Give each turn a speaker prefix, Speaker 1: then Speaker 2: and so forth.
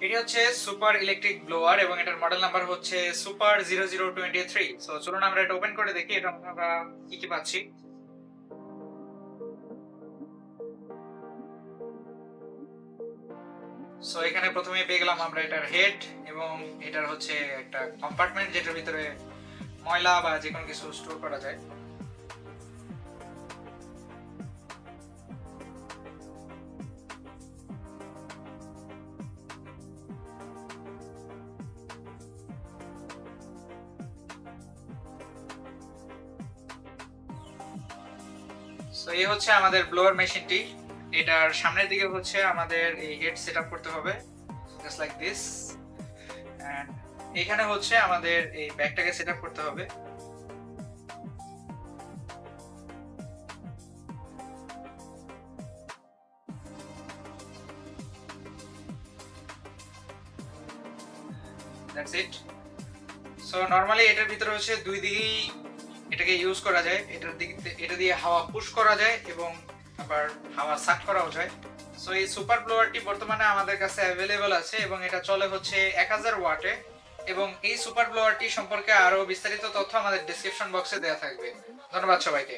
Speaker 1: এটি হচ্ছে super electric blower এবং এটার মডেল নাম্বার হচ্ছে সুপার 0023। সো চলুন আমরা এটা ওপেন করে দেখি এটা আমরা কি কি পাচ্ছি। সো এখানে প্রথমেই পেয়ে গেলাম আমরা এটার হেড এবং এটার হচ্ছে একটা কম্পার্টমেন্ট যেটার ভিতরে ময়লা বা যে কোনো কিছু স্টোর করা যায়। সো এই হচ্ছে আমাদের ব্লোয়ার মেশিনটি। এটার সামনের দিকে হচ্ছে আমাদের এই হেড সেটআপ করতে হবে জাস্ট লাইক দিস, এন্ড এখানে হচ্ছে আমাদের এই ব্যাগটাকে সেটআপ করতে হবে। That's it. সো নরমালি এটার ভিতরে হচ্ছে দুই দিকেই এটাকে ইউজ করা যায়। এটা দিয়ে হাওয়া পুশ করা যায় এবং আবার হাওয়া সাক করাও যায়। সো এই সুপার ব্লোয়ারটি বর্তমানে আমাদের কাছে অ্যাভেলেবল আছে এবং এটা চলে হচ্ছে 1000 ওয়াটে। এবং এই সুপার ব্লোয়ারটি সম্পর্কে আরো বিস্তারিত তথ্য আমাদের ডেসক্রিপশন বক্সে দেওয়া থাকবে। ধন্যবাদ সবাইকে।